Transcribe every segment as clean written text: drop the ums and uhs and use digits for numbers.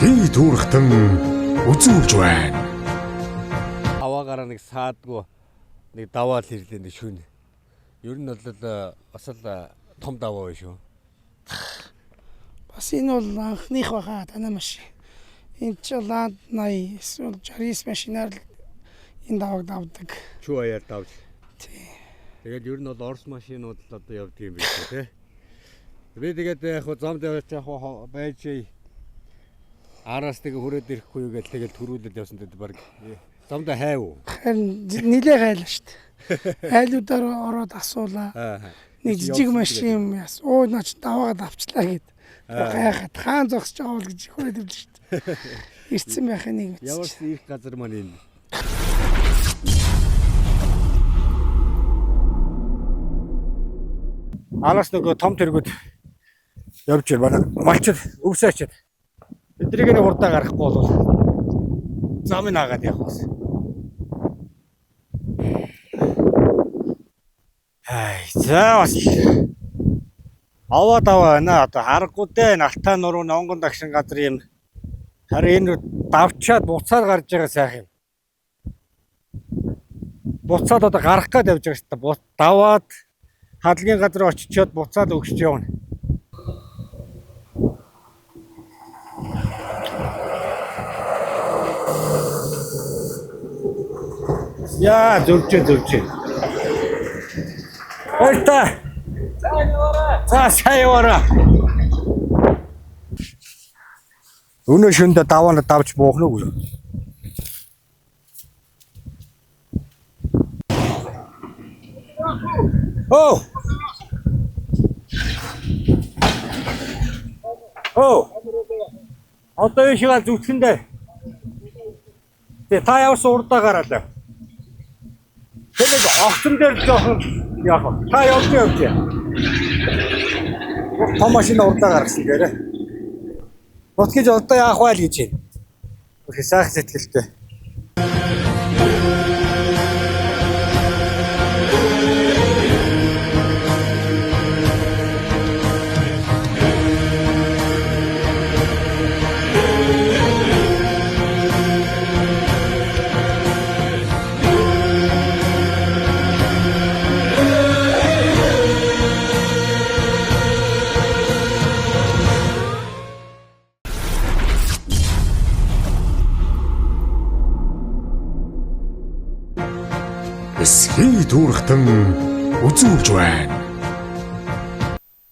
Эсхий дүүрхтэн үзүүлж байна. Аваагаараа нэг саадгүй нэг даваал ирлээ нэг шүн. Ер нь бол бас л том даваа байна шүү. Бас энэ бол анхных баха танай машин. Энэ ч Ланд 80 эсвэл 69 машинаар энэ давааг давдаг. Чүү аяар давж. Тий. Тэгээд ер нь бол Орос машинууд л одоо явдаг юм биш үү те. Би тэгээд яг замд явж байж араас тэгээ хүрээд ирэхгүй гэж тэгэл төрүүлээд явсан дээр баг замдаа хайв. Харин нилээ гайлаа шүү дээ. Айлуудаар ороод асуулаа. Нэг жижиг машин юм яс. Оо наач даваагаад авчлаа гэд. Гайхаад хаан зогсож байгаа бол гэж хүрээд ивлээ шүү дээ. Ирсэн байхын нэг үз. Ямар ч их газар маань энэ. Араас нөгөө том тэргүүд явж байна. Малчд өвсөөчд. Эдрийг нэг урдаа гарахгүй бол замыг наагаад явах бас. За бас аваа даваа байна. Одоо харахгүй дээ. Алтаа нуруу Нонгон дагшин газар юм. Харин энэ давчаад буцаад гарч байгаа сайхан юм. Буцаад одоо гарах гээд явж байгаа шүү дээ. Даваад хаалгийн газар очичоод буцаад өгч явна. Яа зүрчээ. Ойта. Сайвара. Өнөө шөндө даваана давж буухна уу? Одоо энэ шиг зүтгэндээ. Тэ та явсан урдаа гараалаа. Тэгээд огцон дээр жоохон яах вэ? Та явж. Том машин урдаа гаргасан гэрээ. Ботгож одоо яах вэ гэж байна. Их сайх сэтгэлтэй. Эсхий дүүрхтэн үзүүлж байна.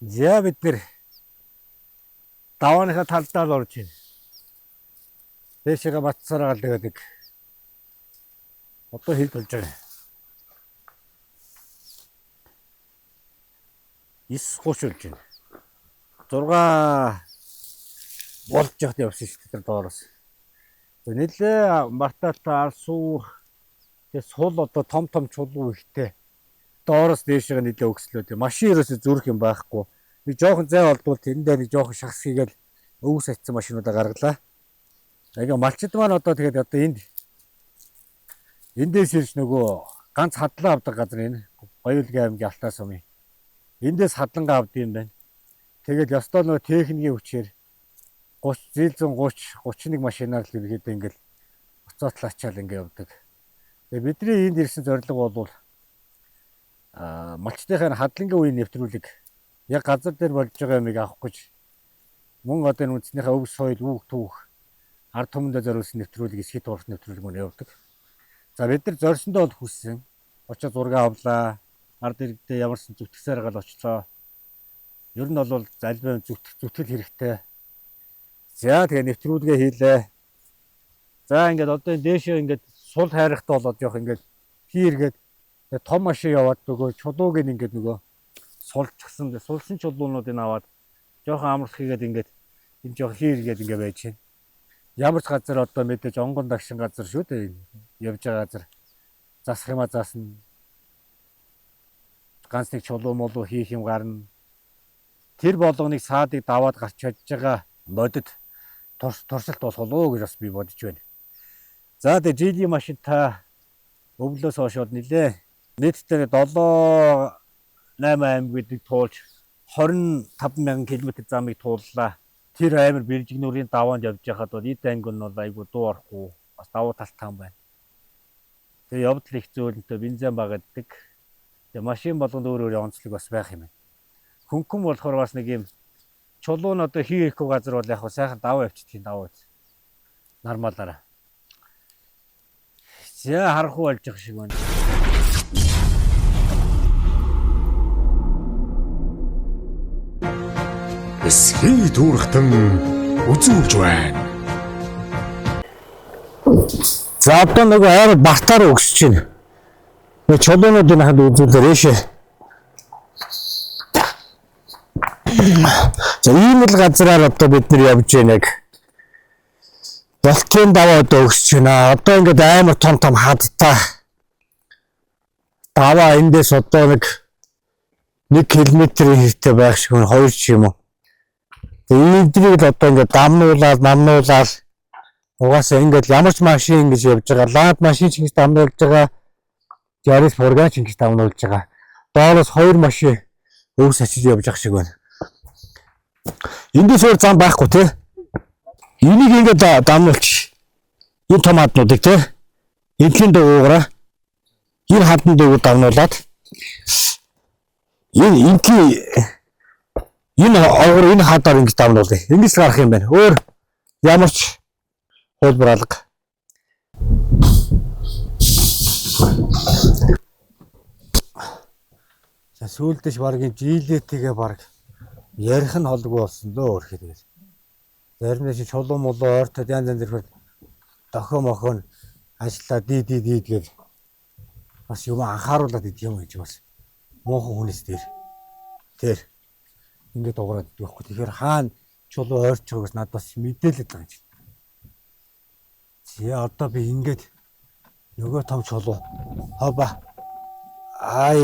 За бид нэр давааныхаа талдаа л орж байна. Дэшега батсараа гэдэг. Одоо хил болж байна. 9:30 болж байна. 6 болж явах явсан шүү дээ доороос. Нэлээ мартаалтаа алсуур тэгээ сул одоо том чулуу ихтэй доороос дээшээ нэлээ өгслөө. Машин ерөөсөө зүрх юм байхгүй. Нэг жоохон зай болдвол тэнд дээр нэг жоохон шахс хийгээл өвс атсан машинуудаа гаргалаа. Ага малчид маань одоо тэгээд одоо эндээс ирж нөгөө ганц хадлан авдаг газар энэ Гоёлгийн аймгийн Алтаа сумын. Эндээс хадлангаа авд юм байна. Тэгээд ёстой нөгөө техникийн хүчээр 31 машинаар л ирэхэд ингээл уцаатлаачаал ингээ явдаг. Тэгээ бидний энд ирсэн зорилго бол малчтынхаа хадлагын үеийн нэвтрүүлэг яг газар дээр болж байгаа юмыг авах гэж мөн одоо энэ үндснийхээ өв соёл үүх түүх ард түмэндээ зориулсан нэвтрүүлэг эсхий дурах нэвтрүүлэг мөн явдаг. За бид нар зорьсондоо бол хүссэн. Очоод зураг авлаа. Ард иргэдээ ямарсан зүтгэсээр гал очлоо. Ер нь бол залбирын зүтгэл хэрэгтэй. За тэгээ нэвтрүүлгээ хийлээ. За ингээд одоо энэ дээшээ ингээд сул хайрахтаа болоод явах ингээд хийргээд том машин яваад нөгөө чулууг ингээд нөгөө сулсан чулуунуудыг аваад жоохон амрах хийгээд ингээд энэ жоохон хийргээд ингээд байж байна. Ямар ч газар одоо мэдээж онгон дагшин газар шүү дээ. Явж байгаа газар засах юма заасна. Ганц нэг чулуу молуу хийх юм гарна. Тэр болгоныг саадыг даваад гарч чадж байгаа бодит туршилт болох уу гэж бас би бодож байна. За тэгээ жилийн машин та өвлөөс хойшоод нилээ. Нийтдээ 7-8 аймагуудыг туулж 25,000 км замыг тууллаа. Тэр амар бэлжигнүүрийн даваанд явж байхад бол эд анги нь бол айгу дуу орохгүй бас давуу талтайхан байна. Тэгээ явдал их зөөлөнтэй бензин багаддаг. Тэгээ машин болгонд өөр онцлог бас байх юм байна. Хөнгөн болохоор бас нэг юм чулуун одоо хийхгүй газар бол яг сайхан даваа авчдгийн даваа үз. Нормалаараа. За харахгүй болж байгаа шиг байна. Эсхий дүүрхтэн үзүүлж байна. За одоо нөгөө амар бартаар өгсөж байна. Нэг чулуунуудын ханд үзүүлээрээ. За ийм л газараар одоо бид нар явж байна яг. Болтын даваа одоо өгсөж байна. Одоо ингээд амар том хадтай. Даваа эндээс одоо нэг 1 км-ийн хэвтэй байх шиг 2 ч юм уу. Энднийг л одоо ингээд намнуулаад угаасаа ингээд ямар ч машин ингэж явж байгаа. Лад машин ч ингэж дамнуулж байгаа. Ярис фурган ч ингэж дамнуулж байгаа. Доолоос 2 машин өвс очиж явж байгаа шиг байна. Эндээс өөр зам байхгүй тий. Энийг ингээд дамнуулчих. Энэ том хаднуудыг тий. Эндхийн дуугараа энэ хадны дууг дамнуулаад энэ хадаар ингэж дамнуулъя. Эндээс гарах юм байна. Өөр ямар ч хөлбөр алга. За сүүлдэж баргийн жилетгээ баг ярих нь холгүй болсон дөө өөрхий тэгэл. Зарим нь чулуун молоо ойртоод янз бүрээр дохоо мохоо ажиллаа дид гэж бас юм анхааруулад идэв юм гэж бас муухан хүнээс тэр ингээд дуурайд байхгүй. Тэгэхээр хаана чулуу ойрч байгаас надад бас мэдээлээд байгаа юм. Зя одоо би ингээд нөгөө том чулуу хаба ай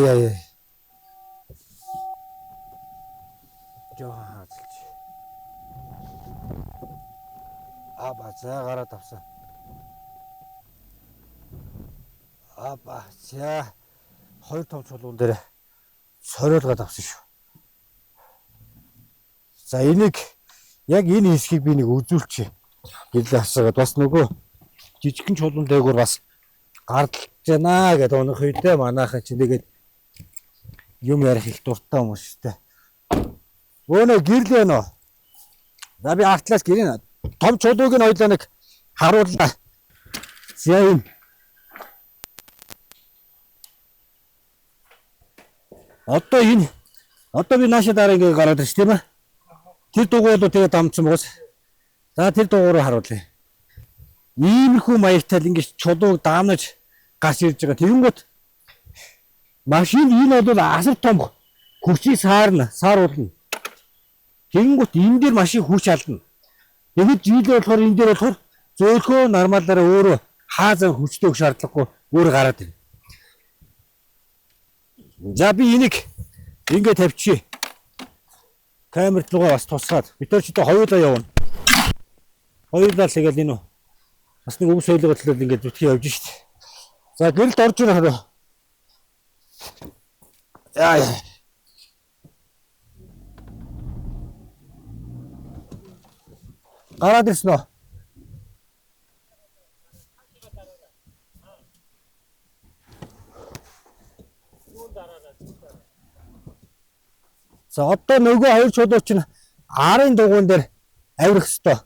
жоохон хазалж за гараад авсан. За 2 том чулуун дээр сориулгаад авсан шүү. За энийг яг энэ хэсгийг би нэг үзүүлчихье. Гэрлээ асаагаад бас нөгөө жижигхэн чулуун дээгүүр бас гардалж байна гэдэг өнөх үедээ манайхан ч нэгээд юм ярих их дуртай хүмүүс шүү дээ. Өөнө гэрлээ нөө. За би артлаас гэрээ том чулууг нь ойлоо нэг харууллаа. За юм. Одоо би наашаа дараа ингэ гараад ирж тийм ээ. Тэр дугуйлуу тэгээ дамжсан байгаас. За тэр дугууруу харуулъя. Иймэрхүү маягтай л ингэ чулууг даамнаж гарч ирж байгаа. Тэгэнгүүт машин энэ бол асар том хүчийг сааруулна. Тэгэнгүүт энэ дээр машин хүч алдна. Тэгэхэд жилээ болохоор энэ дээр болохоор зөөлхөө нормалаараа өөрөө хаазаа хүчтэй өгөх шаардлагагүй өөрөө гараад ирнэ. За би энийг ингэ тавьчих. Камерт руугаа бас тусгаад бид нар ч одоо хоёулаа явна. Хоёулаа л тэгэл энэ бас нэг өвс ойлголт л ингэ зүтгэж явж шít. За гэрэлд орж ирэх хэрэг. Яа. Гараад ирсэн үү? За одоо нөгөө хоёр чулуу чинь арын дугуун дээр авирах ёстой.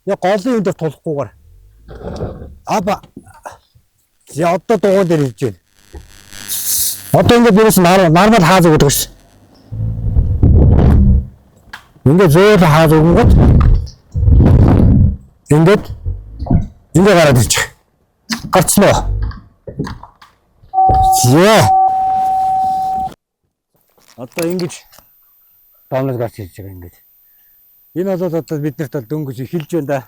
Яг голын юм дээр тулахгүйгээр. За одоо дугуун дээр ирж байна. Одоо ингэ бирээс нормал хааз өгдөг ш. Ингэ зөөл хааз өгөнгөт. Ингэ гараад ирж. Гарцсан уу? Яа. Одоо ингэж дамнаж гарч ирж байгаа ингэж. Энэ бол одоо биднэрт бол дөнгөж эхэлж байна да.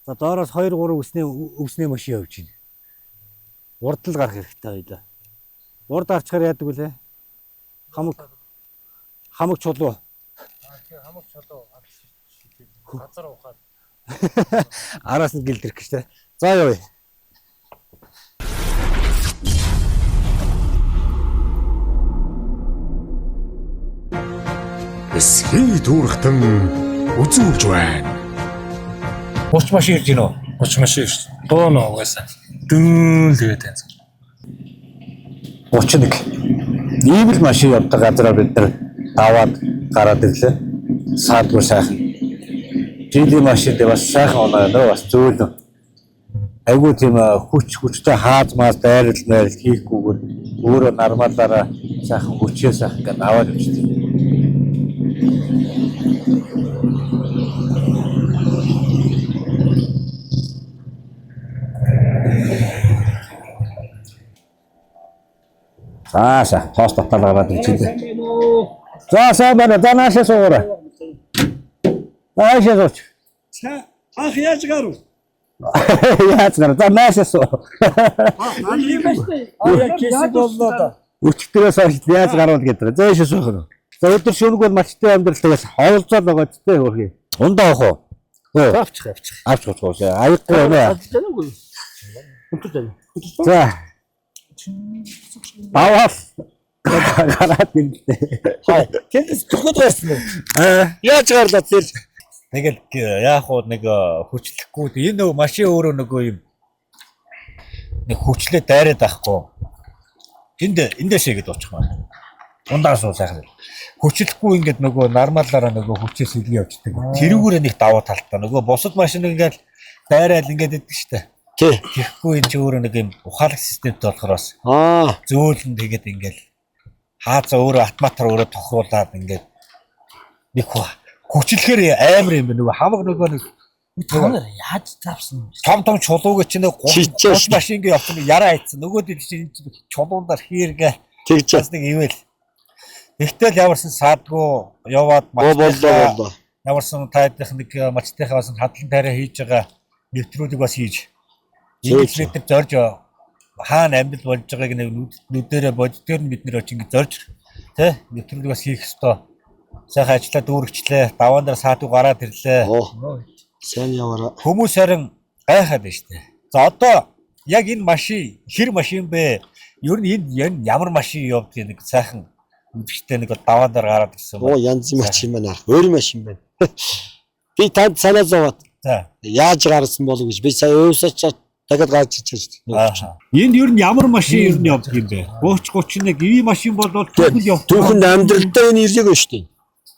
За доороос 2-3 өснөө машин явж байна. Урд л гарах хэрэгтэй байлаа. Урд гарчаар яадаг үлээ? Хамаг чулуу. Хамаг чулуу газар ухаад. Араас нь гэлдэрх гэж тэ. За явъя. Эсхий дүүрхтэн үзүүлж байна. Урч машин ирж гинөө. Уч машин шүү. Дуу нөө угаасаа. Дүүн тэгээд тань. 31. Ийм л машин явдаг газараа бид нар даваад гараад ирлээ. Саадгүй сайхан. Жилийн машин дээр бас сайхан оноо нөө бас зөөлөн. Айгуу тийм хүчтэй хааз маас дайрал хийхгүйгээр өөрөө нормалаараа сайхан хүчээ сайхан гэдэг аваад явчихсан. Сааса, тост таталгаад ирчихлээ. За сайн байна. За наашаа суугаарай. Наашаа сууч. Ах яаж гарав? Яаж гарав? За наашаа суу. Аа кэсэг боллоо да. Өчтөрөөс хойш яаж гарвал гэдэг. За яашаа суух. За өдөр шөнөг бол мачтай амьдрал тэгээс хавлцаад байгаа ч хөрхий. Ундаа авах уу? Авчих. Авчих. Аяхгүй байна. За. Аваад гараад ирлээ. Тэндээс төгөд байсан уу? Яаж гарлаа тэр? Тэгэл яах вэ нэг хүчлэхгүй. Энэ нөгөө машин өөрөө нөгөө юм нэг хүчлээ дайраад байхгүй. Эндээс игээд очих маань. Ундаа суу сайхан. Хүчлэхгүй ингээд нөгөө нормалаараа нөгөө хүчээс илгээ явчихдаг. Тэрүүгээр нэг даваа талтаа. Нөгөө бусад машин ингээд дайраал ингээд идэг штэ. Тэгэхгүй энэ ч өөрөө нэг юм ухаалаг системтэй болохоор бас зөөлөн тэгээд ингээд хаазаа өөрөө автоматар өөрөө тохируулаад ингээд нэг хүчлэхээр амар юм байна. Нөгөө хамаг нөгөө нэг Танаар яаж тавсан? том чулууг чинь нэг 3 машингийн явсан яраа хайцсан. Нөгөөд чинь чулуундаар хийргээ тэгж нэг ивэл. Тэгтэл ямарсан саадгүй яваад боллоо. Ямарсан тайдах нэг мачтайхаа бас хадлан тайраа хийж байгаа нэвтрүүлэг бас хийж. Ингээд зорж хаана амьд болж байгааг нэг нүдэрээ боддгоор нь бид нэр очиж ингээд зорж тий нэвтрүүлэг бас хийх ёстой. Сайхан ажиллаа дүүргчлээ. Даваан дээр саадгүй гараад ирлээ. Сайн яваараа. Хүмүүс харин гайхаад байна штэ. За одоо яг энэ машин хэр машин бэ? Ер нь энэ ямар машин явдаг нэг сайхан үдштэй нэг даваан дээр гараад ирсэн. Янз бүрийн машин байна. Өөр машин байна. Би танд санаа зовоод. За. Яаж гарсан болов гэж би сая өөсөж дахиад гарч ирчихсэн. Энд ер нь ямар машин ер нь явдаг юм бэ? 30 31 ийм машин бол түүхэнд явдаг. Түүхэнд амьдралдаа энэ ирлэг байна штэ.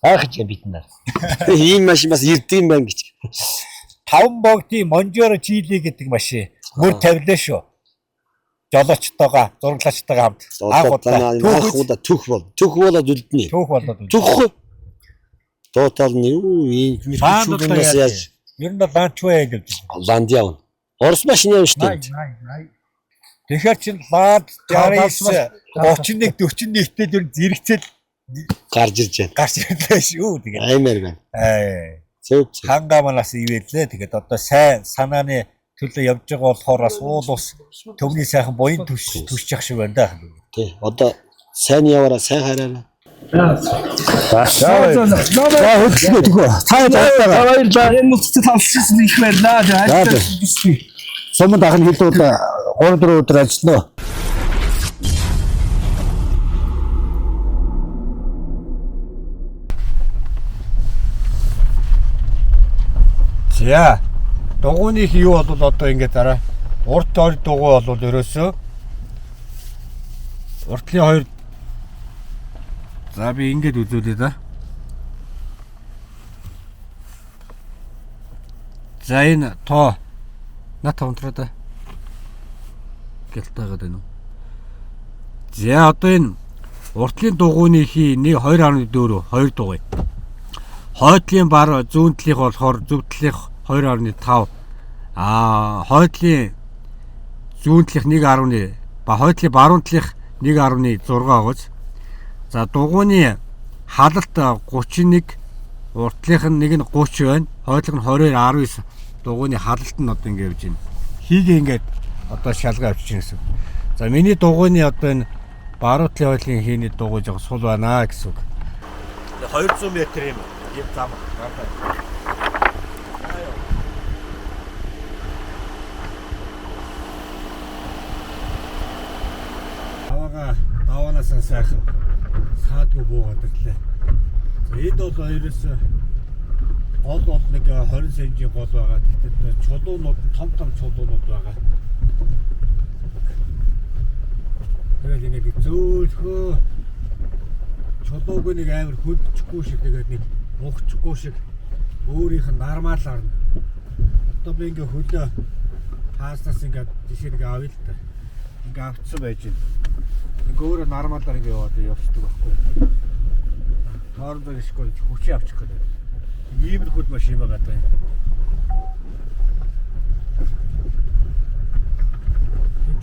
Айх ч бид нар. Ийм машин бас ирдэг юм байна гэж. 5 богдын Monjero GL гэдэг машин. Мөр тавилаа шүү. Жолоочтойгоо, зураглаачтойгоо хамт. Анхудаа түүх болоод үлдэнэ. Түүх болоод. Түүх. Тотал нь юу ийм мэрэгчлүүдээс яаж ер нь ланчвэй гэж. Ланд явна. Орос машин явна штэ. Тэгэхээр чин ланд 69 31 41-тэй дүр зэрэгцэл гарч ирж байна. Гарч ирлээ шүү. Тэгээд аймаар байна. Зөв. Ханга манаас ивэлээ. Тэгээд одоо сайн санааны төлөө явж байгаа болохоор бас уул ус төвний сайхан буян түшиж явах шиг байна да. Тий. Одоо сайн яваараа сайн хараараа. За хөдлөө төгөө. Цаа байгаа. Энэ нүцтэй тавшилсан их байлаа. Суманд ахын хэлүүд 3-4 өдөр ажиллана. За дугуйных юу бол одоо ингэ дараа урт ор дугуй бол ерөөсөө уртлын хоёр за би ингэж үзүүлээ да. За энэ тоо ната унтраа да. Гэлтээгээд байна уу? За одоо энэ уртлын дугуйныхий 2.4 2 дугуй. Хойдлын бар зүүн талынх болохоор зөв талынх 2.5 хойдлын зүүн талынх 1.1 ба хойдлын баруун талынх 1.6 гоц. За дугуйны халалт 31 уртлынх нь нэг нь 30 байна. Хойдлынх нь 22 19 дугуйны халалт нь одоо ингэ явж байна. Хийгээ ингээд одоо шалгаа авчиж гэсэн. За миний дугуйны одоо энэ баруун талын хойдлын хийний дугуй жоо сул байна гэсэн үг. 200 м юм. Ийм зам. Тавага даваанаас сайхан саадгүй буугаад ирлээ. За энд бол ерөөсөө гол бол нэг 20 см гол байгаа. Тэгтээ чулуунууд нь том чулуунууд байгаа. Тэгээд ингээд зөөлхөө чулууг нэг амар хөдчихгүй шиг тэгээд нэг ухчихгүй шиг өөрийнх нь нормалаар нь. Одоо би ингээд хөлөө хааснаас ингээд жишээ нэг авъя л та. Ингээд авцсан байж байна. Ингээ өөрөө нормалаар ингээ яваад явцдаг байхгүй. Хоорондоо ишгүй хүчээ авчих гэдэг. Иймэрхүү машин байгаа даа.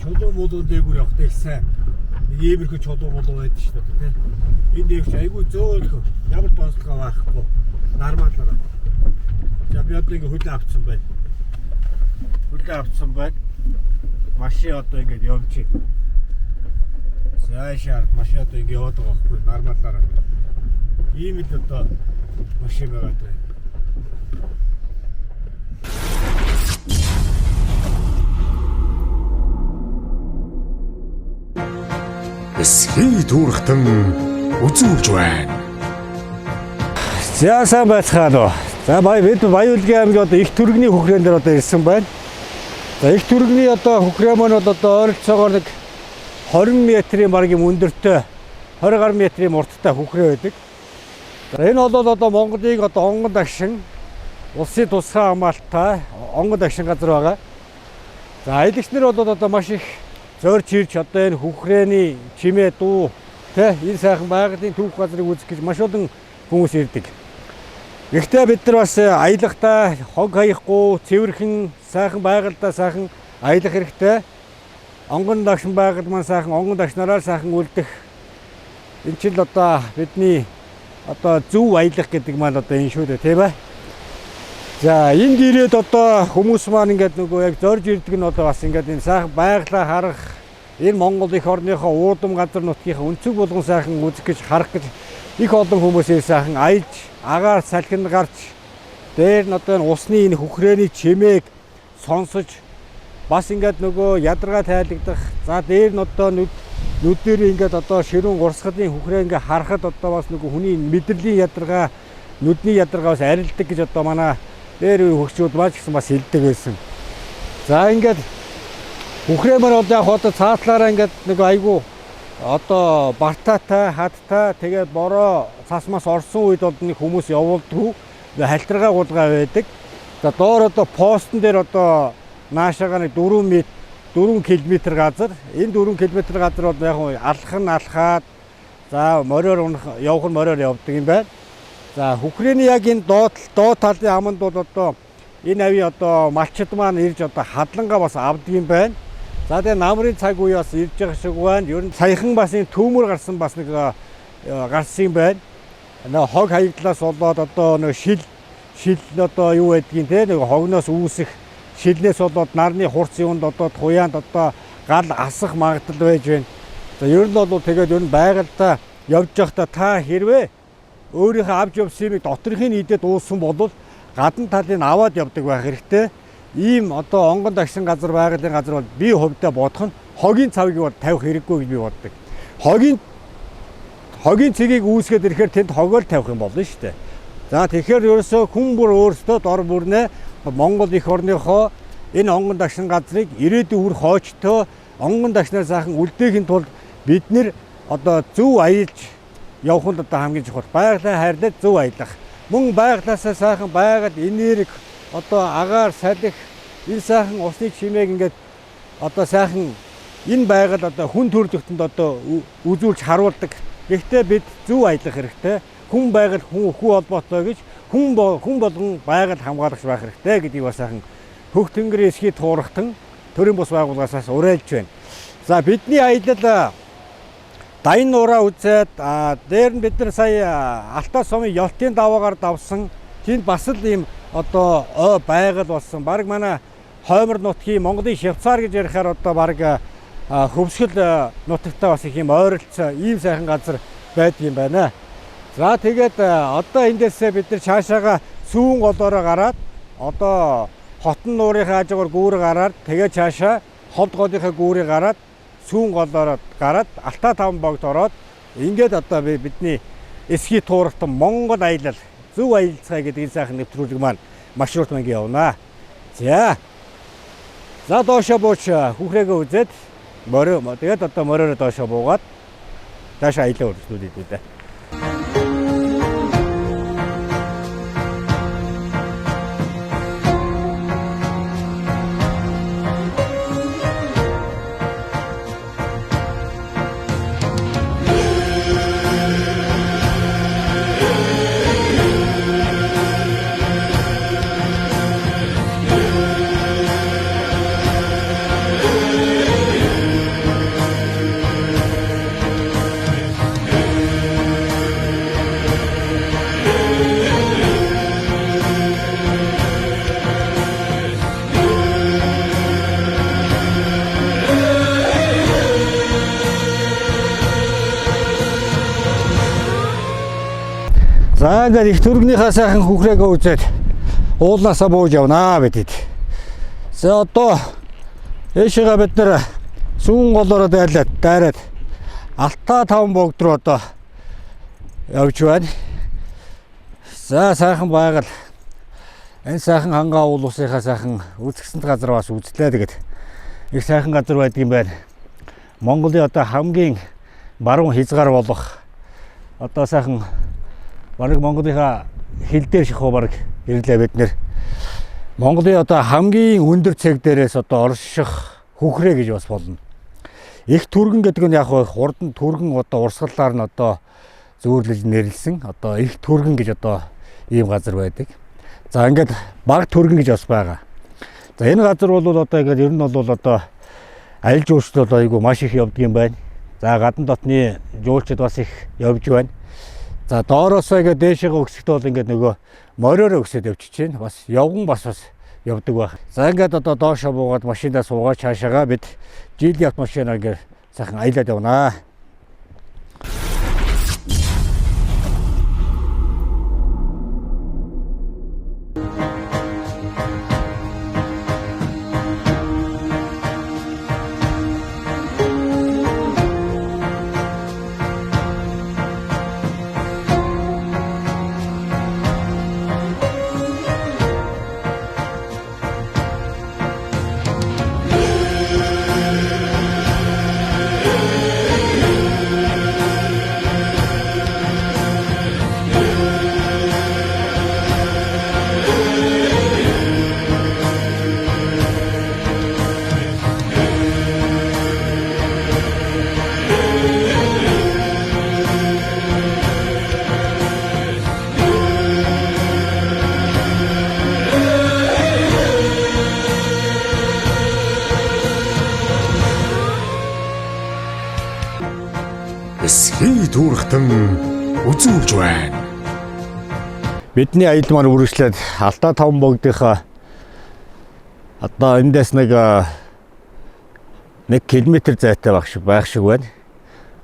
Чулуу модон дээгүүр явахтай сайн. Нэг иймэрхүү чулуу модон байдаг шүү дээ тий. Энд дээгч айгүй зөөлхөө. Ямар донцлогоо байхгүй. Нормалаар. За би одоо ингээ хөлөө авцсан байна. Хөлөө авцсан байна. Машин одоо ингээ явж байна. Яашаар машин одоо ингэ яваад байгаа байхгүй нормалаар. Ийм л одоо машин байгаа даа. Эсхий дүүргтэн үзүүлж байна. За сайн байцгаана уу. За бид Баян-Улгийн аймгийн одоо их түргэний хөхрэн дээр одоо ирсэн байна. За их түргэний одоо хөхрэн маань бол одоо ойролцоогоор нэг 20 метрийн баргийн өндөртэй 20 гаруй метрийн урттай хөхрөө байдаг. За энэ бол одоо Монголыг одоо онгон дагшин улсын тусгай хамгаалалттай онгон дагшин газар байгаа. За аялагч нар бол одоо маш их зорж ирж одоо энэ хөхрээний чимээ дуу тэ энэ сайхан байгалийн түүх газрыг үзэх гэж маш олон хүмүүс ирдэг. Гэхдээ бид нар бас аялагтай хог хаяхгүй цэвэрхэн сайхан байгальтай сайхан аялах хэрэгтэй. Онгон дагшин байгаль маань сайхан онгон дагшнараа сайхан үлдэх. Энэ ч л одоо бидний одоо зөв аялах гэдэг маань одоо энэ шүү дээ тийм ээ. За энд ирээд одоо хүмүүс маань ингээд нөгөө яг зорж ирдэг нь одоо бас ингээд энэ сайхан байгалаа харах энэ Монгол их орныхоо уудам газар нутгийнхаа өнцөг болгон сайхан үзэх гэж харах гэж их олон хүмүүсээ сайхан аялж агаар салхинд гарч дээр нь одоо энэ усны энэ хөхрээний чимээг сонсож бас ингээд нөгөө ядаргаа тайлагдах. За дээр нь одоо нүдээр ингээд одоо ширүүн урсгалын хөхрээ ингээд харахад одоо бас нөгөө хүний мэдрэлийн ядаргаа нүдний ядаргаас арилдаг гэж одоо манай дээр үе хөгчүүд маш их бас хэлдэг байсан. За ингээд хөхрээ маань одоо яг одоо цаатлаараа ингээд нэг айгу одоо бартаатай хаттай тэгээд бороо цасмаас орсон үед бол нэг хүмүүс явуулдаггүй хальтрага гулгаа байдаг. За доор одоо постн дээр одоо наашаага нэг 4 км газар. Энэ 4 км газар бол яг алхах нь алхаад за мориор явах нь мориор явдаг юм байна. За хөхрээний яг энэ доод талын аманд бол одоо энэ ави одоо малчид маань ирж одоо хадлангаа бас авдаг юм байна. За тэгээ намрын цаг үе бас ирж байгаа шиг байна. Ер нь саяхан бас энэ төмөр гарсан бас нэг гарсан юм байна. Нэг хог хаягдлаас болоод одоо нэг шил одоо юу байдгийг те нэг хогноос үүсэх шилнээс болоод нарны хурц юунд одоо туяанд одоо гал асах магадлал байж байна. За ер нь бол тэгээд ер нь байгальтаа явж байхдаа та хэрвээ өөрийнхөө авч явсан юмыг доторхын идээд ууссан бол гадна талын аваад явдаг байх хэрэгтэй. Ийм одоо онгон дагшин газар байгалийн газар бол би хувьдаа бодох нь хогийн цавыг бол тавих хэрэггүй гэж би боддог. Хогийн цэгийг үүсгээд ирэхээр тэнд хогоо л тавих юм болно шүү дээ. За тэгэхээр ерөөсөө хүн бүр өөрсдөө дор бүрнээ Монгол их орныхоо энэ онгон дагшин газрыг ирээдүйн үр хоочтой онгон дагшнаар сайхан үлдээхийн тулд бид нэр одоо зөв аялж явах нь одоо хамгийн чухал. Байгалаа хайрлаад зөв аялах. Мөн байгалаасаа сайхан байгаль энерги одоо агаар салхи энэ сайхан усны чимээг ингээд одоо сайхан энэ байгаль одоо хүн төрөлхтөнд одоо үзүүлж харуулдаг. Гэхдээ бид зөв аялах хэрэгтэй. Хүн байгаль хүн холбоотой гэж хүн болгон байгаль хамгаалагч байх хэрэгтэй гэдгийг бас сайхан хөх тэнгэрийн эсхий туурахтан төрийн бус байгууллагаас уриалж байна. За бидний аялал Дайн нураа үзээд дээр нь бид нар сая Алтаа сумын Ёлтын даваагаар давсан тэнд бас л ийм одоо байгаль болсон. Бараг манай Хоймор нутгийн Монголын Швейцар гэж ярихаар одоо бараг хөвсгөл нутагтай бас их юм ойролцоо ийм сайхан газар байдаг юм байна. За тэгээд одоо эндээсээ бид нар цаашаага сүүн голоороо гараад одоо хотон нуурынхаа хажуугаар гүүр гараад тэгээд цаашаа ховд голынхаа гүүрийг гараад сүүн голоороо гараад Алтаа таван богд ороод ингээд одоо бидний эсхий туурахтан Монгол аялал зөв аялцгаая гэдэг энэ сайхан нэвтрүүлэг маань маш урт мэнгийн явнаа. За доошоо бууч хүүхрээгээ үзээд тэгээд одоо мориороо доошоо буугаад даашаа аялаа үргэлжлүүлээд үү дээ. За ингээд их төргнийхээ сайхан хүүхрээгээ үзээд уулнаасаа бууж явнаа бидэд. За одоо ээшээгээ бид нэр сүүн голоороо дайраад Алтай таван богд руу одоо явж байна. За сайхан байгаль энэ сайхан хангаа уул усынхаа сайхан үзэсгэлэнт газар бас үзлээ тэгээд их сайхан газар байдаг юм байна. Монголын одоо хамгийн баруун хязгаар болох одоо сайхан бараг Монголынхаа хил дээр шихүү бараг ирлээ бид нэр. Монголын одоо хамгийн өндөр цэг дээрээс одоо орших хүүхрээ гэж бас болно. Их түргэн гэдэг нь яг хурдан түргэн одоо урсгалаар нь одоо зөөрлөж нэрлсэн одоо их түргэн гэж одоо ийм газар байдаг. За ингээд баг түргэн гэж бас байгаа. За энэ газар бол одоо ингээд ер нь бол одоо аялал жуулчлал айгу маш их явдаг юм байна. За гадна дотны жуулчид бас их явж байна. За доороосоо ингээд дээшээгээ өксөхдөө бол ингээд нөгөө мориороо өксөд явчихж байна. Бас явган бас явдаг байх. За ингээд одоо доошоо буугаад машиндаа суугаад цаашаага бид жилийн автомашинаар ингээд сайхан аялаад явнаа. Эсхий дүүрхтэн үзүүлж байна. Бидний аялал маань үргэлжлээд Алтай таван богдынхаа одоо эндээс нэг километр зайтай байх шиг байна.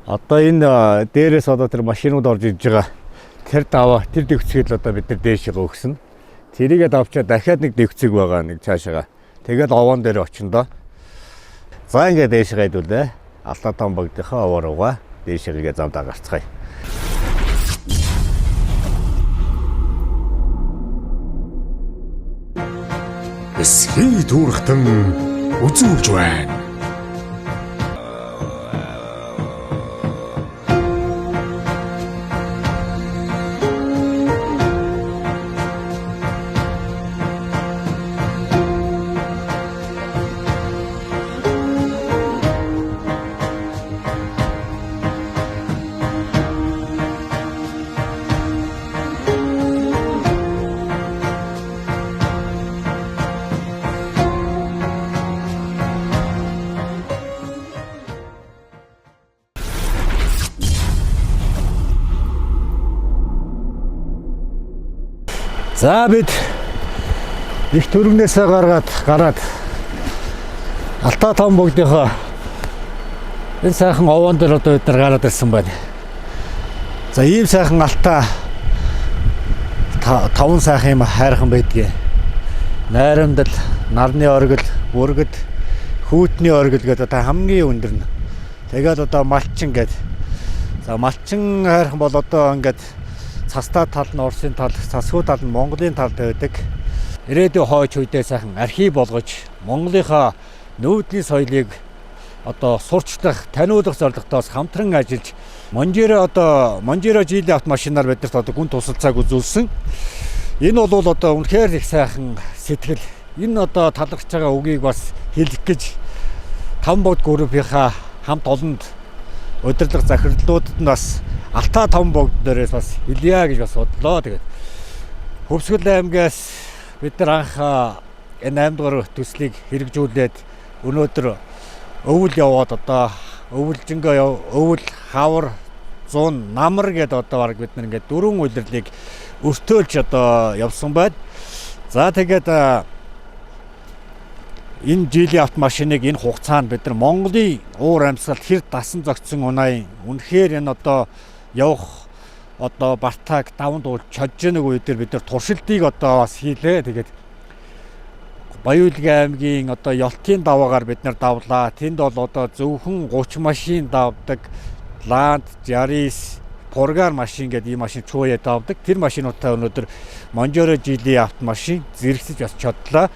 Одоо энэ дээрээс одоо тэр машинууд орж иж байгаа. Тэр дэвцгийг одоо бид нар дээшээ өгсөн. Тэрийгээ давчаа дахиад нэг дэвцэг байгаа нэг цаашаага. Тэгээд овоон дээр очиндоо. За ингээд дээшээ идүүлээ. Алтай таван богдынхаа овоо руугаа дээшээгээ замдаа гарцгаая. Эсхий дүүрхтэн үзүүлж байна. За бид их төргнөөсөө гараад Алтай таван богдынхаа энэ сайхан овоон дээр одоо бид нар гараад ирсэн байна. За ийм сайхан Алтай таван сайхан юм хайрхан байдгийг. Найрамдал, нарны оргил, бүргэд, хүүтний оргил гэдэг одоо хамгийн өндөр нь. Тэгээд одоо малчин гэдэг. За малчин хайрхан бол одоо ингээд цастаа тал нь Оросын тал, цасгүй тал нь Монголын тал байдаг. Ирээдүйн хойч үедээ сайхан архив болгож Монголынхаа нүүдлийн соёлыг одоо сурчлах, таниулах зорилготоос хамтран ажиллаж Monjero жилийн автомашинаар биднэрт одоо гүн тусалцааг үзүүлсэн. Энэ бол одоо үнэхээр их сайхан сэтгэл. Энэ одоо талархж байгаа үгийг бас хэлэх гэж Таван богд группийнхаа хамт олонд удирдлага захирлуудад нь бас Алтай Таван богд дээрээс бас хэлье гэж бас бодлоо. Тэгээд Хөвсгөл аймгаас бид нар анх энэ 8 дугаар төслийг хэрэгжүүлээд өнөөдөр өвөл яваад одоо өвөл хавар 100 намар гэдэг одоо баг бид нар ингээд 4 улирлыг өртөөлж одоо явсан байна. За тэгээд энэ жилийн автомашиныг энэ хугацаанд бид нар Монголын уур амьсгалд хэр дасан зогтсон унаа үнэхээр энэ одоо явах одоо Бартаг даван дуулж чадж байгааг үед бид нар туршилтыг одоо бас хийлээ. Тэгээд Баяулгийн аймгийн одоо Ёлтын даваагаар бид нар давлаа. Тэнд бол одоо зөвхөн 30 машин давдаг. Land, Yaris, Porgar машин гэдэг ийм машин чууя давдаг. Тэр машинуудаа өнөөдөр Monjero жилийн автомашин зэрэгсэж бас чадлаа.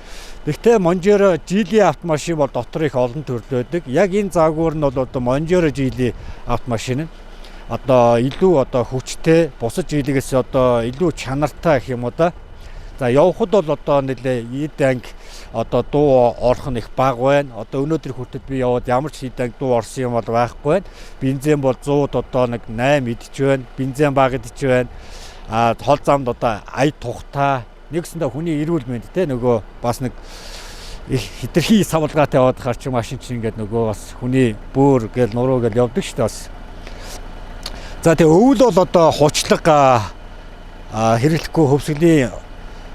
Гэхдээ Monjero жилийн автомашин бол дотор их олон төрөл байдаг. Яг энэ заагуур нь бол одоо Monjero жилийн автомашин нь одоо илүү одоо хүчтэй, бусад жилигээс одоо илүү чанартай гэх юм уу да. За явхад бол одоо нэлээ эд анги одоо дуу орох нь их бага байна. Одоо өнөөдөр хүртэл би яваад ямар ч эд анги дуу орсон юм бол байхгүй байна. Бензин бол 100-д одоо нэг 8 идэж байна. Бензин бага идэж байна. Хол замд одоо ая тухтай нэгсэндээ хүний эрүүл мэнд те нөгөө бас нэг хитрхи савлгаатай яваад гарч машин чинь ингээд нөгөө бас хүний бөөр гэл нуруу гэл явдаг шүү дээ бас. За тэгээ өвөл бол одоо хучлага хэрэглэхгүй Хөвсгөлийн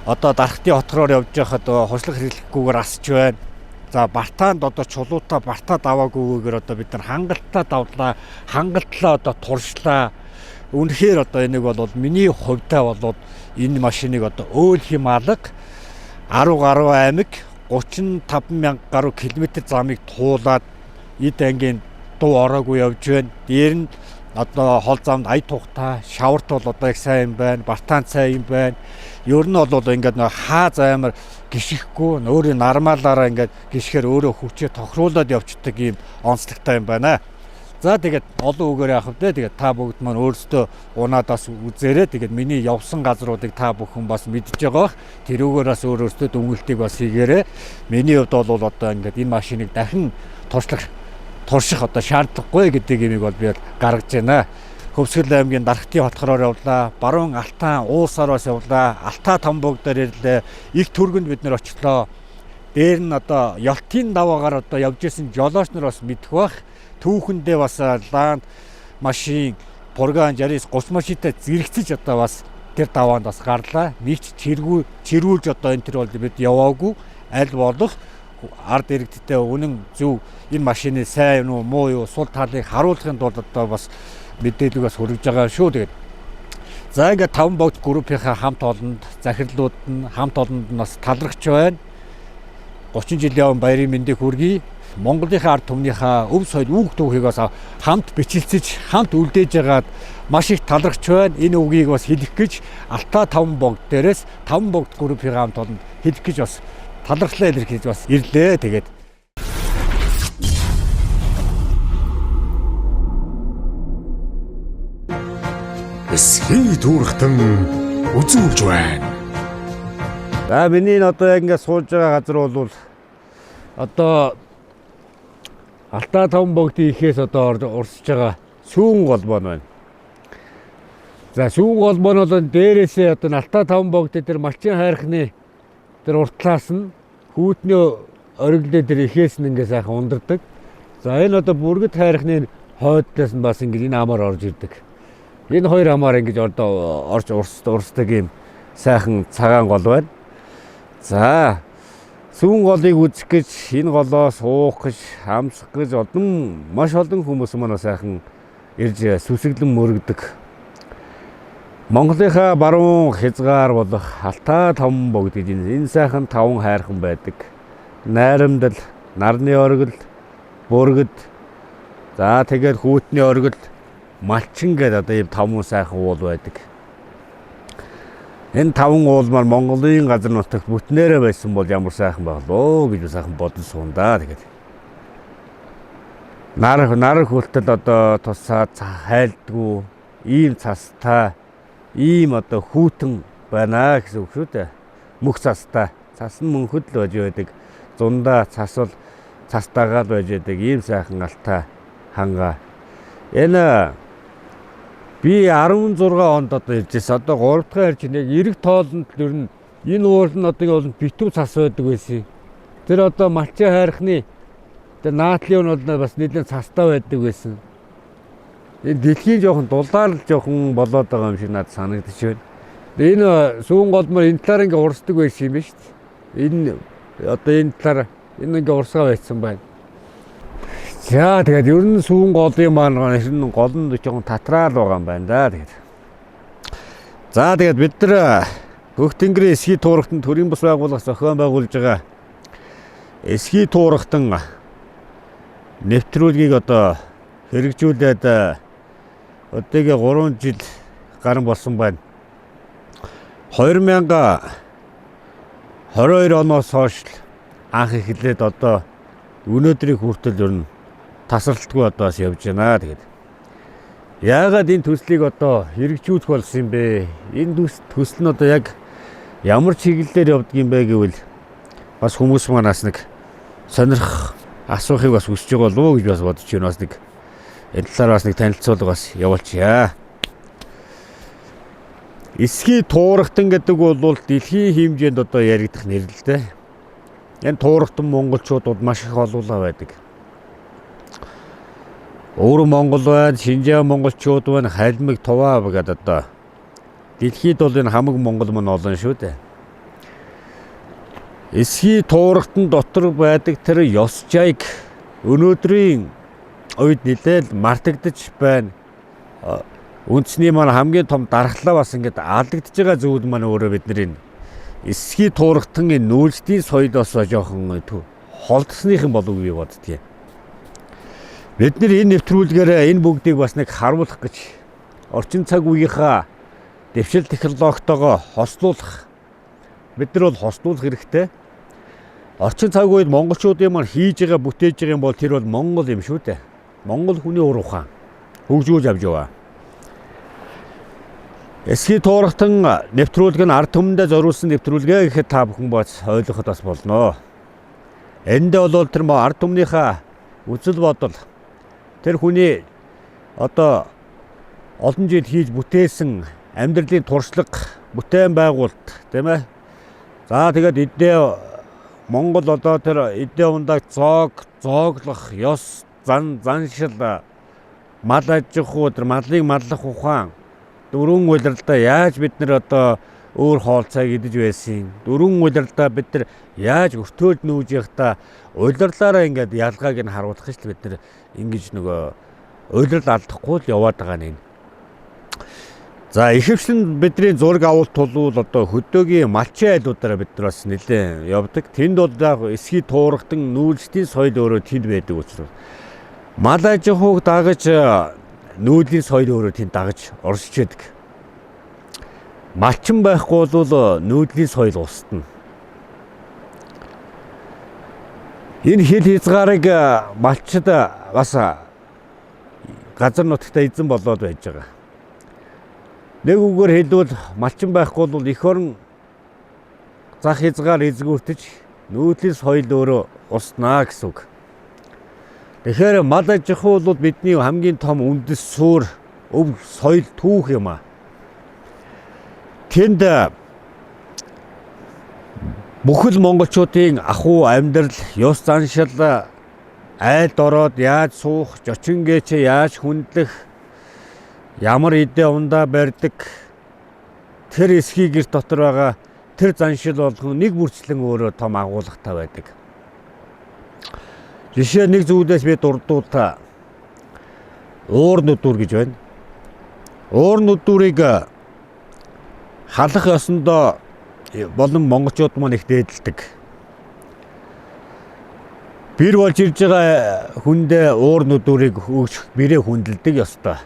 одоо дархтын хотроор явж байхад хучлаг хэрэглэхгүйгээр асч байна. За Бартаанд одоо чулуутай Барта даваагүйгээр одоо бид нар хангалттай давлаа, хангалттай одоо туршлаа. Үнэхээр одоо энийг бол миний хувьдаа бол энэ машиныг одоо өөл хэм алга 10 гаруй аймаг 35,000 гаруй километр замыг туулаад эд ангийн дуу ороогүй явж байна. Дээр нь одоо хол замд ая тухтай, шаварт бол одоо их сайн юм байна, Бартаанд сайн юм байна. Ер нь бол ингээд хаа займар гიშихгүй өөрийн нормалаараа ингээд гიშгээр өөрөө хүчээ тохируулаад явцдаг юм онцлогтой юм байна. За тэгээд олон үгээр яах вэ? Тэгээд та бүгд маань өөрсдөө унаадаас үзээрэй. Тэгээд миний явсан газруудыг та бүхэн бас мэдж байгаа. Тэрүүгээр бас өөрөөсдөө дүнэлтийг бас хийгээрэй. Миний хувьд бол одоо ингээд энэ машиныг дахин турших одоо шаардлагагүй гэдэг юмыг бол би гаргаж байна. Хөвсгөл аймгийн Дархтын хотхороор явлаа. Баруун Алтан уусаар бас явлаа. Алтай Таван богдоор ирлээ. Их түргэнд бид нэр очлоо. Дээр нь одоо Ёлтын даваагаар одоо явж исэн жолооч нар бас мэдэх бах. Түүхэндээ бас Land машин, Porgar, Yaris 30 машинтай зэрэгцэж одоо бас тэр даваанд бас гарлаа. Нэг ч чиргүүлж одоо энэ төр бол бид яваагүй. Аль болох ард иргэдтэй үнэн зөв энэ машины сайн юу муу юу сул талыг харуулахын тулд одоо бас мэдээлэлээс хүргэж байгаа шүү. Тэгээд за ингээд Таван богд группийнхаа хамт олонд захирлууд нь хамт олонд нь бас талархж байна. 30 жилийн баярын мэндийг хүргэе. Монголынхаа ард түмнийхээ өв соёл үг түүхийг бас хамт бичлэлцэж, хамт үлдээж байгаад маш их талархж байна. Энэ үгийг бас хэлэх гэж Алтай Таван богд дээрээс Таван богд группийнхаа хамт олонд хэлэх гэж бас талархлаа илэрхийлж бас ирлээ. Тэгээд эсхий дүүрхтэн үзүүлж байна. за миний одоо яг ингээд сууж байгаа газар бол одоо Алтай Таван богдын ихээс одоо урсж байгаа сүүн голбоо байна. За сүүн голбоо нь бол дээрээсээ одоо Алтай Таван богд дээр малчин хайрхны тэр уртлаас нь хүүтний ориглоо тэр ихээс нь ингээд сайхан ундардаг. За энэ одоо бүргэд хайрхны хойдлоос нь бас ингээд энэ амаар орж ирдэг. Энэ хоёр амаар ингэж орж урсдаг юм сайхан цагаан гол байна. За сүүн голыг үзэх гэж энэ голоос уух гэж хамсах гэж маш олон хүмүүс манай сайхан ирж сүсэглэн мөрөгдөг. Монголынхаа баруун хязгаар болох Алтай Таван богд энэ сайхан таван хайрхан байдаг. Найрамдал, нарны оргил, бүргэд, за тэгээд хүүтний оргил, малчин гэдэг одоо ийм таван сайхан уул байдаг. Энэ 5 уулмаар Монголын газар нутагт бүтнээрээ байсан бол ямар сайхан болов гэж сайхан бодож сундаа тэгээд. Нар хүлтэл одоо тусаад хайлдгүй ийм цастай ийм одоо хүүтэн байна гэсэн үг шүү дээ. Мөх цастай. Цас нь мөнхөд л байж байдаг. Зундаа цас бол цастайгаа л байж байдаг. Ийм сайхан алтай ханга. Энэ би 16 онд одоо иржсэн. Одоо 3 дахь ирж нэг эрэг тоолонд ер нь энэ уул нь одоо бол битүү цас байдаг байсан. Тэр одоо малчин хайрхны тэр наатлын бол бас нэлээд цастай байдаг байсан. Энэ дэлхийн жоохон дулаар л жоохон болоод байгаа юм шиг надад санагдаж байна. Энэ сүүн голмор энэ талаар ингээ урсдаг байсан юм биш үү? Энэ одоо энэ талаар энэ ингээ урсгаа байсан байна. За тэгээд ер нь сүүн голын маань энэ гол нь жоохон татраал байгаа юм байна да тэгээд. За тэгээд бид нар Бүх тэнгэрийн эсхий туурагтанд төрийн бас байгууллага зохион байгуулж байгаа эсхий туурагтан нэвтрүүлгийг одоо хэрэгжүүлээд одоогийн 3 жил гарсан болсон байна. 2022 оноос хойш анх эхлээд одоо өнөөдрийн хүртэл ер нь тасралтгүй одоо бас явж байна. Тэгээд яагаад энэ төслийг одоо хэрэгжүүлэх болсон юм бэ? Энэ төсөл нь одоо яг ямар чиглэлээр явдаг юм бэ гэвэл бас хүмүүс манаас нэг сонирх асуухыг бас хүсэж байгаа болов уу гэж бас бодож байна. Бас нэг энэ талаар бас нэг танилцуулга бас явуулчихъя. Эсхий туурагтан гэдэг бол дэлхийн хэмжээнд одоо яригдах нэрлэлтэй. Энэ туурагтан монголчуудад маш их олуулаа байдаг. Өөр Монгол байна, Шинжаан монголчууд байна, Халмиг, Туваа гэдэг одоо дэлхийд бол энэ хамаг Монгол мөн олон шүү дээ. Эсхий туурагтан дотор байдаг тэр ёс жайг өнөөдрийн үед нэлээд мартагдаж байна. Үндэсний маань хамгийн том дархлаа бас ингээд алдагдж байгаа зүйл маань өөрөө бидний эсхий туурагтан нүүлжтийн соёлоос жоохон холдсныхан болов уу би боддгийг. Бид нэр энэ нэвтрүүлгээр энэ бүгдийг бас нэг харуулах гэж орчин цаг үеийнхаа дэвшил технологитойгоо хослуулах. Бид нар бол хослуулах хэрэгтэй. Орчин цаг үед монголчуудын маань хийж байгаа бүтээж байгаа юм бол тэр бол Монгол юм шүү дээ. Монгол хүний ур ухаан хөгжүүлж авч яваа. Эсхий туурагтан нэвтрүүлэг нь ард түмэндээ зориулсан нэвтрүүлгээ гэхэд та бүхэн бас ойлгоход бас болно. Эндээ бол тэр ард түмнийхээ үзэл бодол тэр хүний одоо олон жил хийж бүтээсэн амьдралын туршлага бүтээн байгуулалт тийм ээ. За тэгээд эдээ Монгол одоо тэр эдээ ундаг зооглох ёс заншил мал аж ахуй тэр малыг маллах ухаан дөрвөн улиралдаа яаж бид нар одоо өөр хоолцоог идэж байсан. Дөрвөн улиралдаа бид нар яаж өртөөлд нүүж явахдаа улирлаараа ингээд ялгааг нь харуулах гэж бид нар ингэж нөгөө улирал алдахгүй л яваад байгаа юм. За ихэвчлэн бидний зураг авалт тул одоо хөдөөгийн малчин айлуудаараа бид нар бас нэлээд явдаг. Тэнд бол яг эсхий туурагтан нүүлжтийн соёл өөрөө тэнд байдаг учраас мал аж ахуйг дагаж нүүдлийн соёл өөрөө тэнд дагаж оршиж байдаг. Малчин байхгүй бол нүүдлийн соёл устна. Энэ хил хязгаарыг малчид бас газар нутагтаа эзэн болоод байж байгаа. Нэг үгээр хэлбэл малчин байхгүй бол эх орон зах хязгаар эзгүүртэж нүүдлийн соёл өөрөө уснаа гэсэн үг. Тэгэхээр мал аж ахуй бол бидний хамгийн том үндэс суурь, өв соёл түүх юм аа. Тэнд бүхэл монголчуудын ахуй амьдрал, ёс заншил, айлд ороод яаж суух, жочингээч яаж хүндлэх, ямар эдээ ундаа барьдаг тэр эсхий гэрт дотор байгаа тэр заншил болгон нэг бүрчлэн өөрөө том агуулгатай байдаг. Жишээ нэг зүйлээс би дурдуулта уур нүдүр гэж байна. Уур нүдүрийг халах ёсондоо болон монголчууд маань их дээдэлдэг. Бэр болж ирж байгаа хүндээ уур нүдүрийг өгч бэрээ хүндэлдэг ёстой.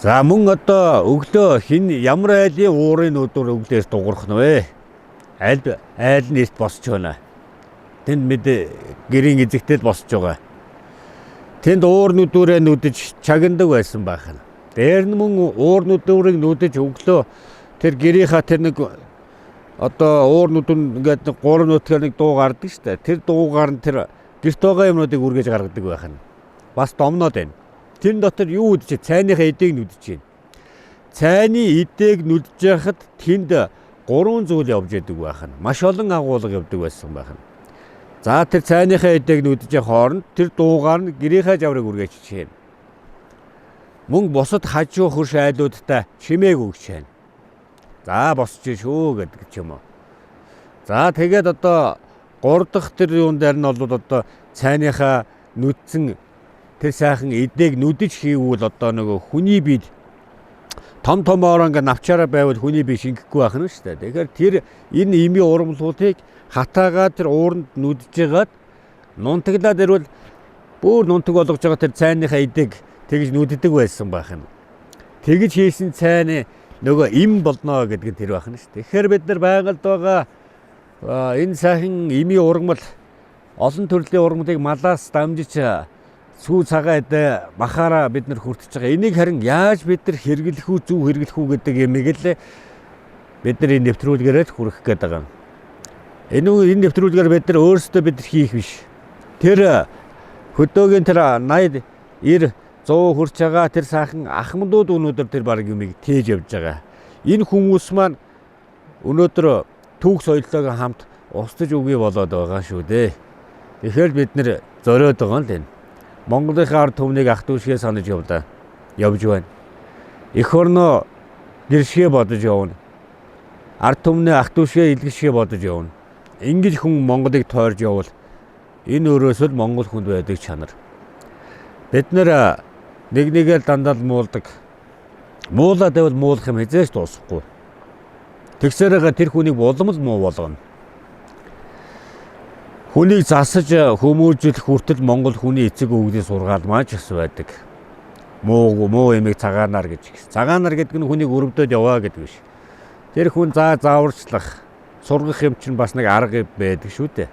За мөн одоо өглөө хин ямар айлын уурын өдөр өглөөс дуурах нь вэ? Айл нь эрт босч байна. Тэнд мэд гэрийн эзэгтэл босч байгаа. Тэнд уур нүдүүрээ нүдэж чагнадаг байсан байх нь. Дээр нь мөн уур нүдүүрийг нүдэж өглөө тэр гэрийнхаа тэр нэг одоо уур нүдүн ингээд 3 нүдгээр нэг дуу гардаг шүү дээ. Тэр дуугаар нь тэр гэрт байгаа юмнуудыг үргэж гаргадаг байх нь. Бас домноод байна. Тэр дотор юу үдэж цайныхаа эдээг нүдэж байна. Цайны эдээг нүдэж яхад тэнд 3 зүйл явж яадаг байх нь. Маш олон агуулга явдаг байсан байх нь. За тэр цайныхаа эдээг нүдэж хооронд тэр дуугаар нь гэрийнхаа жаврыг үргэж чийв. Мөн босод хажуу хөрш айлуудтай чимээг өгч байна. За босч шүү гэдэг ч юм уу. За тэгээд одоо 3 дахь тэр юун дээр нь бол одоо цайныхаа нүдсэн тэр сайхан эдээг нүдэж хийвэл одоо нөгөө хүний бие том ингээ навчаараа байвал хүний бие шингэхгүй байх нь шүү дээ. Тэгэхээр тэр энэ ими урамлуудыг хатаагаад тэр ууранд нүдэж жагаад нунтаглаад ирвэл бүр нунтаг болгож байгаа тэр цайныхаа эдээг тэгж нүддэг байсан байх нь. Тэгж хийсэн цайны нөгөө им болно гэдэг нь тэр байх нь шүү дээ. Тэгэхээр бид нар байгальд байгаа энэ сайхан ими ургамал олон төрлийн ургамлыг малаас дамжиж сүү цагаад махаараа бид нар хүртэж байгаа. Энийг харин яаж бид нар хэрэглэх үү, зөв хэрэглэх үү гэдэг юмыг л бид нар энэ нэвтрүүлгээрээ хүргэх гээд байгаа. Энэ нэвтрүүлгээр бид нар өөрсдөө бид нар хийх биш. Тэр хөдөөгийн тэр 80 90 100 хүрч байгаа тэр сайхан ахмадууд өнөөдөр тэр баг юмыг тээж явж байгаа. Энэ хүмүүс маань өнөөдөр түүх соёлтойгоо хамт устж үгүй болоод байгаа шүү дээ. Тэгэхээр бид нэр зориод байгаа л энэ. Монголынхаа ард түмнийг ах дүүшгээ санаж явж байна. Эх орноо гэршгээ бодож явна. Ард түмний ах дүүшгээ илгэшгээ бодож явна. Ингэж хүн Монголыг тойрж явал энэ өрөөсөө л Монгол хүнд байдаг чанар. Бид нэр нэг нэгээр дандаа муулдаг. Муулаад байвал муулах юм хязгаарч дуусахгүй. Тэгсээрээ тэр хүнийг улам л муу болгоно. Хүнийг засаж хүмүүжүүлэх хүртэл Монгол хүний эцэг өвгдийн сургаал маань ч бас байдаг. Муу эмийг цагаанаар гэж. Цагаанаар гэдэг нь хүнийг өрөвдөд яваа гэдэг биш. Тэр хүн зааварчлах, сургах юм чинь бас нэг арга байдаг шүү дээ.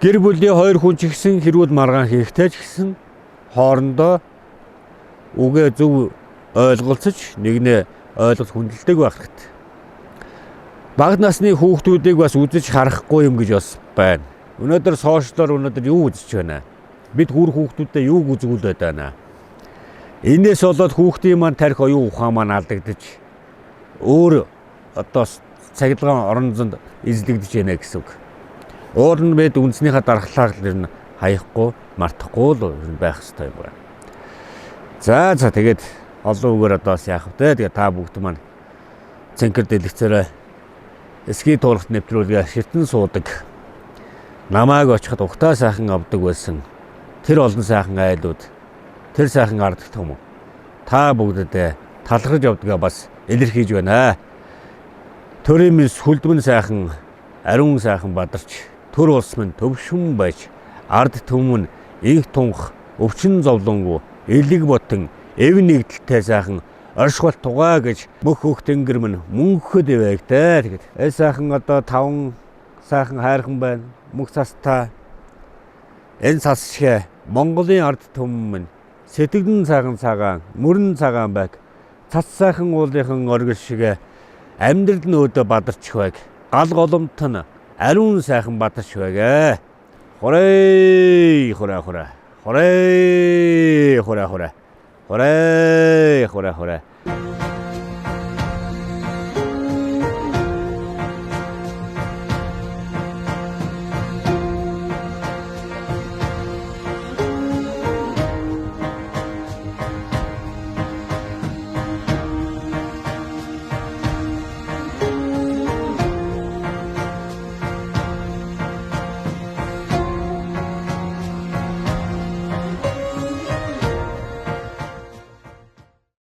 Гэр бүлийн 2 хүн ч гэсэн хэрүүл маргаан хийхтэй ч гэсэн хоорондоо үгээ зөв ойлголцож нэгнээ ойлголт хүндэлдэг байх хэрэгтэй. Бага насны хүүхдүүдийг бас үзэж харахгүй юм гэж бас байна. Өнөөдөр сошиалоор юу үзэж байна? Бид хүр хүүхдүүдэд юуг үзүүлээд байна? Энээс болоод хүүхдийн маань тарих оюун ухаан маань алдагдаж өөр одоо цахилгаан орон зайд эзлэгдэж байна гэсэн үг. Өөр нь бид үндснийхээ дархлаар л хаяхгүй, мартахгүй л байх хэрэгтэй юм байна. За тэгээд олон үгээр одоо яах вэ? Тэгээд та бүгд маань цэнхэр дэлгэцээрээ эсгийн туурахт нэвтрүүлгээ ширтэн суудаг. Намайг очиход ухтаа сайхан авдаг байсан. Тэр олон сайхан айлууд, тэр сайхан ард түмэн. Та бүгдэд талхаж явдгаа бас илэрхийлж байна. Төрийн минь сүлдмэн сайхан, ариун сайхан бадарч, төр улс минь төвшин байж, ард түмэн инх тунх, өвчин зовлонгу, элэг ботон, эв нэгдэлтэй сайхан оршгол тугаа гэж мөх хөх тэнгэр минь мөнхөд ивэгтэй тэгэд. Сайхан одоо 5 сайхан хайрхан байна. Мөх цастаа энэ цас шиг Монголын ард түмэн минь сэтгэлэн цагаан цагаан, мөрөн цагаан байг. Цас сайхан уулынхан оргил шиг амьдрал нь өөдөө бадарч байг. Гал голомт нь ариун сайхан бадарч байг. Хорей хорей хорей хорей хорей хорей хорей хорей